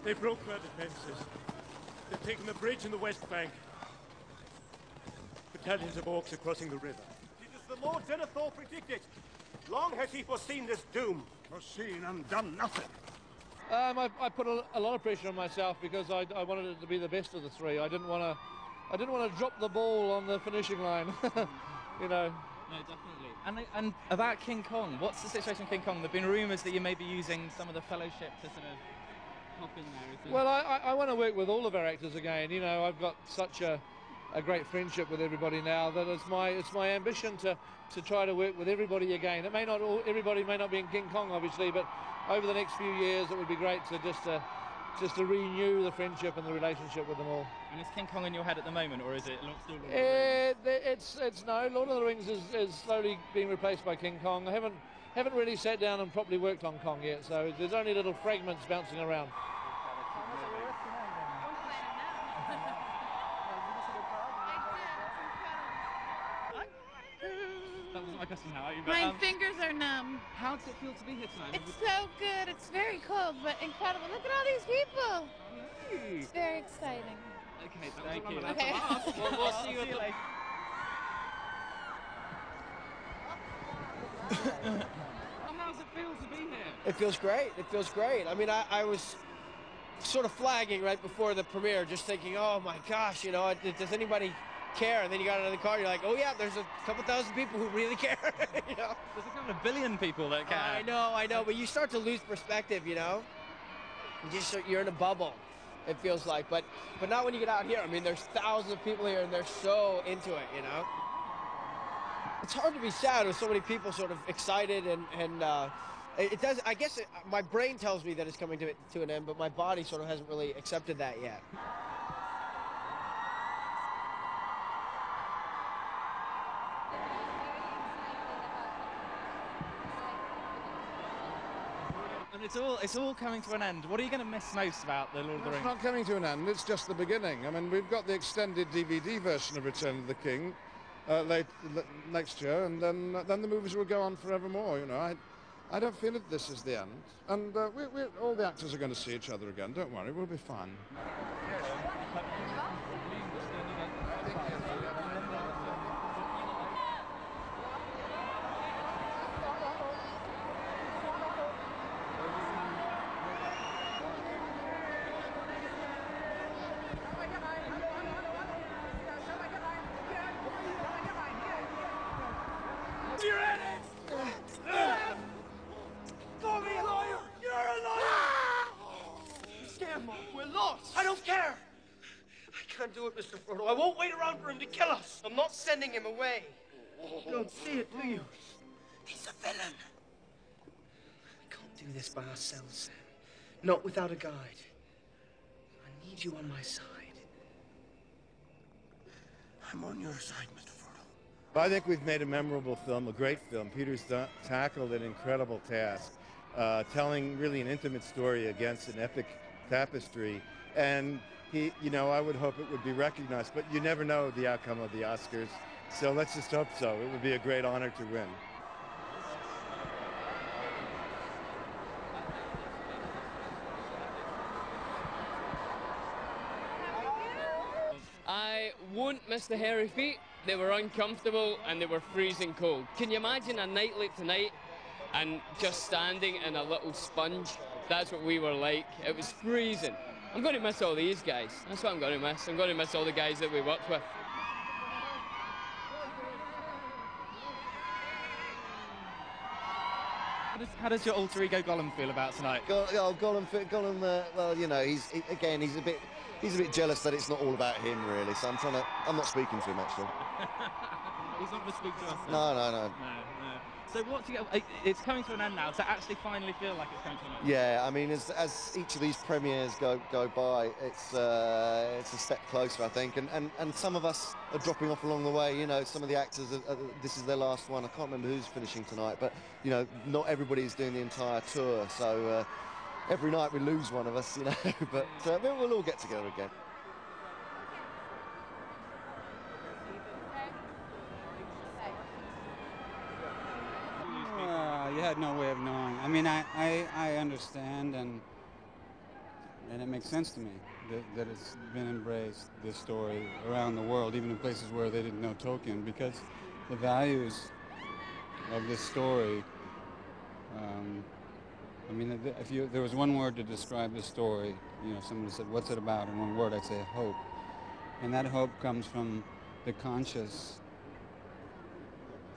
They broke their defenses. They've taken the bridge in the west bank. Battalions of orcs are crossing the river. It is the Lord Denethor predicted. Long has he foreseen this doom. Foreseen and done nothing. I put a lot of pressure on myself because I wanted it to be the best of the three. I didn't want to drop the ball on the finishing line. You know. No, definitely. And about King Kong, what's the situation with King Kong? There've been rumours that you may be using some of the fellowship to sort of hop in there. Well, I want to work with all of our actors again. You know, I've got such a great friendship with everybody now that it's my ambition to try to work with everybody again. It may not everybody may not be in King Kong, obviously, but over the next few years, it would be great to just to renew the friendship and the relationship with them all. And is King Kong in your head at the moment, or is it still Lord of the Rings? It's no, Lord of the Rings is slowly being replaced by King Kong. I haven't really sat down and properly worked on Kong yet, so there's only little fragments bouncing around. That wasn't my question now. My fingers are numb. How does it feel to be here tonight? It's so good. It's very cold, but incredible. Look at all these people. Hey. It's very exciting. Okay, Thank you. Okay. We'll see you later. How does it feel to be here? It feels great. It feels great. I mean, I was sort of flagging right before the premiere, just thinking, oh my gosh, you know, does anybody care? And then you got out of the car, you're like, oh yeah, there's a couple thousand people who really care. You know? There's a couple of billion people that care. I know, but you start to lose perspective, you know? You're in a bubble, it feels like, but not when you get out here. I mean, there's thousands of people here and they're so into it, you know? It's hard to be sad with so many people sort of excited and it does, I guess my brain tells me that it's coming to an end, but my body sort of hasn't really accepted that yet. And it's all coming to an end. What are you going to miss most about the Lord of the Rings? It's not coming to an end, it's just the beginning. I mean, we've got the extended DVD version of Return of the King next year, and then the movies will go on forevermore, you know. I don't feel that this is the end. And all the actors are going to see each other again, don't worry, we'll be fine. You're in it! Call me a lawyer! You're a lawyer! Stand, Mark, we're lost! I don't care! I can't do it, Mr. Frodo. I won't wait around for him to kill us! I'm not sending him away. You don't see it, do you? He's a villain. We can't do this by ourselves, Sam. Not without a guide. I need you on my side. I'm on your side, Mr. Frodo. I think we've made a memorable film, a great film. Peter's tackled an incredible task, telling really an intimate story against an epic tapestry. And he, you know, I would hope it would be recognized, but you never know the outcome of the Oscars. So let's just hope so. It would be a great honor to win. I won't miss the hairy feet. They were uncomfortable and they were freezing cold. Can you imagine a night like tonight and just standing in a little sponge? That's what we were like. It was freezing. I'm going to miss all these guys. That's what I'm going to miss. I'm going to miss all the guys that we worked with. How does your alter ego Gollum feel about tonight? Gollum. Well, you know, he's a bit jealous that it's not all about him, really. So I'm not speaking to him actually. He's not going to speak to us. Then. No. No. So it's coming to an end now. Does it actually finally feel like it's coming to an end? Yeah, I mean, as each of these premieres go by, it's a step closer, I think, and some of us are dropping off along the way. You know, some of the actors, this is their last one. I can't remember who's finishing tonight, but you know, not everybody is doing the entire tour. So every night we lose one of us, you know, but we'll all get together again. You had no way of knowing. I mean, I understand, and it makes sense to me that it's been embraced, this story, around the world, even in places where they didn't know Tolkien, because the values of this story, I mean, if there was one word to describe this story, you know, someone said, what's it about? In one word, I'd say hope. And that hope comes from the conscious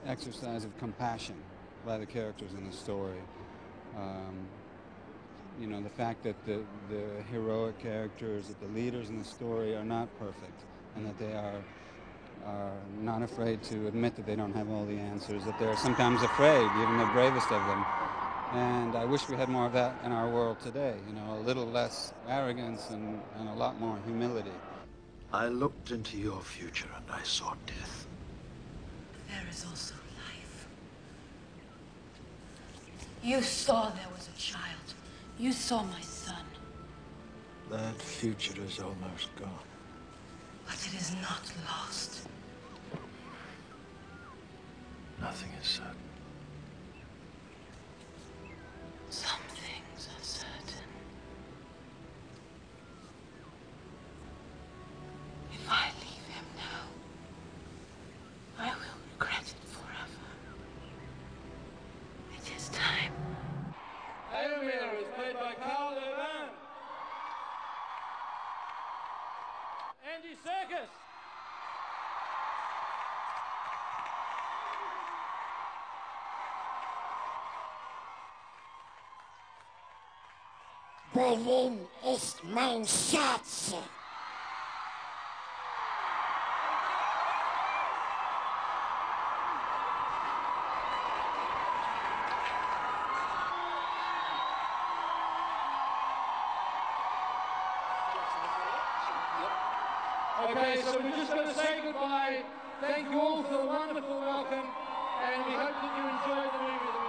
exercise of compassion by the characters in the story. You know, the fact that the heroic characters, that the leaders in the story are not perfect, and that they are not afraid to admit that they don't have all the answers, that they're sometimes afraid, even the bravest of them. And I wish we had more of that in our world today, you know, a little less arrogance and a lot more humility. I looked into your future and I saw death. There is also life. You saw there was a child. You saw my son. That future is almost gone. But it is not lost. Nothing is certain. Some things are certain. If I leave him now, I will regret it forever. It is time. Éomer is played by Karl. Andy Serkis. Berlin ist mein Schatz. Okay, so we're just going to say goodbye. Thank you all for the wonderful welcome, and we hope that you enjoyed the movie.